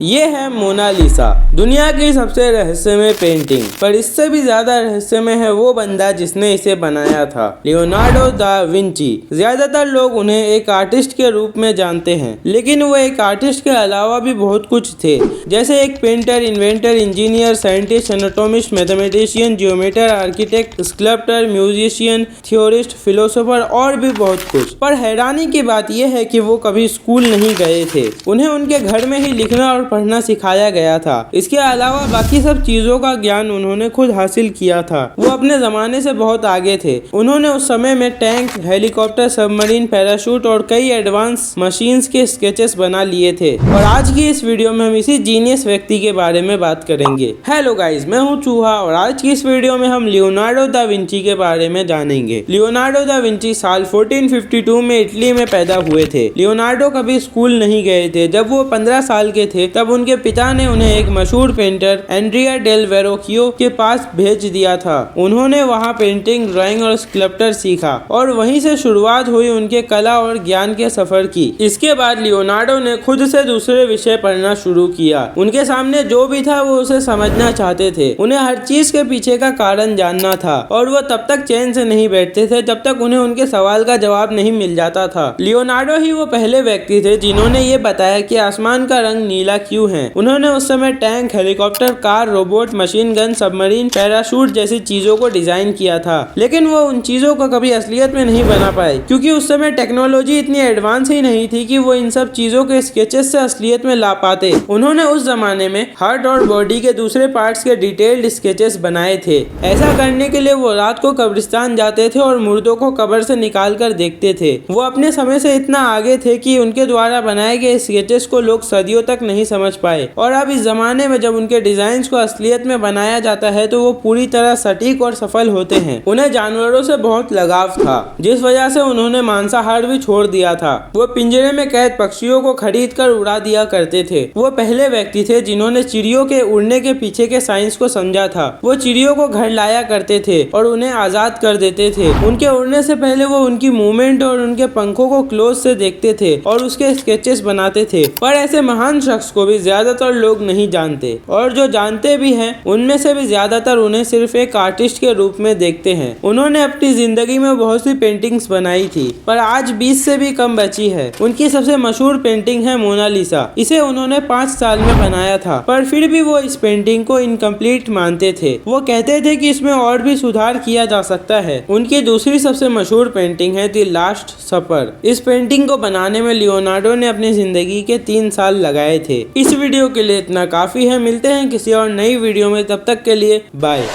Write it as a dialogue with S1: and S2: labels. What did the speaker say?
S1: ये है मोनालिसा, दुनिया की सबसे रहस्यमय पेंटिंग। पर इससे भी ज्यादा रहस्यमय है वो बंदा जिसने इसे बनाया था, लियोनार्डो दा विंची। ज्यादातर लोग उन्हें एक आर्टिस्ट के रूप में जानते हैं, लेकिन वो एक आर्टिस्ट के अलावा भी बहुत कुछ थे, जैसे एक painter, inventor, engineer, scientist, anatomist, mathematician, geometer, architect, sculptor, musician, theorist, philosopher और भी बहुत कुछ। पर हैरानी की बात यह है कि वो कभी स्कूल नहीं गए थे। उन्हें उनके घर में ही लिखना और पढ़ना सिखाया गया था। इसके अलावा बाकी सब चीजों का ज्ञान उन्होंने खुद हासिल किया था। वो अपने जमाने से बहुत आगे थे। उन्होंने उस समय में टैंक, हेलीकॉप्टर, सबमरीन, पैराशूट और कई एडवांस मशीन्स के स्केचेस बना लिए थे। और आज की इस वीडियो में हम इसी जीनियस व्यक्ति के बारे में बात करेंगे। हेलो गाइस, मैं हूँ चूहा और आज की इस वीडियो में हम लियोनार्डो दा विंची के बारे में जानेंगे। लियोनार्डो दा विंची साल 1452 में इटली में पैदा हुए थे। लियोनार्डो कभी स्कूल नहीं गए थे। जब वो 15 साल के थे तब उनके पिता ने उन्हें एक मशहूर पेंटर एंड्रिया डेल वेरोकियो के पास भेज दिया था। उन्होंने वहां पेंटिंग, ड्राइंग और स्कल्पचर सीखा और वहीं से शुरुआत हुई उनके कला और ज्ञान के सफर की। इसके बाद लियोनार्डो ने खुद से दूसरे विषय पढ़ना शुरू किया। उनके सामने जो भी था वो उसे समझना चाहते थे। उन्हें हर चीज के पीछे का कारण जानना था और वो तब तक चैन से नहीं बैठते थे जब तक उन्हें उनके सवाल का जवाब नहीं मिल जाता था। लियोनार्डो ही वो पहले व्यक्ति थे जिन्होंने ये बताया कि आसमान का रंग नीला क्यों है। उन्होंने उस समय tank, helicopter, car, robot, machine gun, submarine, parachute जैसी चीजों को डिजाइन किया था, लेकिन वो उन चीजों को कभी असलियत में नहीं बना पाए क्योंकि उस समय टेक्नोलॉजी इतनी एडवांस ही नहीं थी कि वो इन सब चीजों के स्केचेस से असलियत में ला पाते। उन्होंने उस जमाने में हार्ट और बॉडी के दूसरे पार्ट्स के डिटेल्ड स्केचेस बनाए थे। ऐसा करने के लिए वो रात को कब्रिस्तान जाते थे और मुर्दों को कब्र से निकाल कर देखते थे। वो अपने समय से इतना आगे थे कि उनके द्वारा बनाए गए स्केचेस को लोग सदियों तक नहीं समझ पाए। और अब इस जमाने में जब उनके डिजाइन को असलियत में बनाया जाता है तो वो पूरी तरह सटीक और सफल होते हैं। उन्हें जानवरों से बहुत लगाव था, जिस वजह से उन्होंने मांसाहार भी छोड़ दिया था। वो पिंजरे में कैद पक्षियों को खरीद कर उड़ा दिया करते थे। वो पहले व्यक्ति थे जिन्होंने चिड़ियों के उड़ने के पीछे के साइंस को समझा था। वो चिड़ियों को घर लाया करते थे और उन्हें आजाद कर देते थे। उनके उड़ने से पहले वो उनकी मूवमेंट और उनके पंखों को क्लोज से देखते थे और उसके स्केचेस बनाते थे। पर ऐसे महान शख्स को भी ज्यादातर लोग नहीं जानते, और जो जानते भी हैं उनमें से भी ज्यादातर उन्हें सिर्फ एक आर्टिस्ट के रूप में देखते हैं। उन्होंने अपनी जिंदगी में बहुत सी पेंटिंग्स बनाई थी, पर आज 20 से भी कम बची है। उनकी सबसे मशहूर पेंटिंग है मोनालिसा। इसे उन्होंने 5 साल में बनाया था, पर फिर भी वो इस पेंटिंग को इनकम्प्लीट मानते थे। वो कहते थे कि इसमें और भी सुधार किया जा सकता है। उनकी दूसरी सबसे मशहूर पेंटिंग है द लास्ट सपर। इस पेंटिंग को बनाने में लियोनार्डो ने अपनी जिंदगी के 3 साल लगाए थे। इस वीडियो के लिए इतना काफी है। मिलते हैं किसी और नई वीडियो में, तब तक के लिए बाय।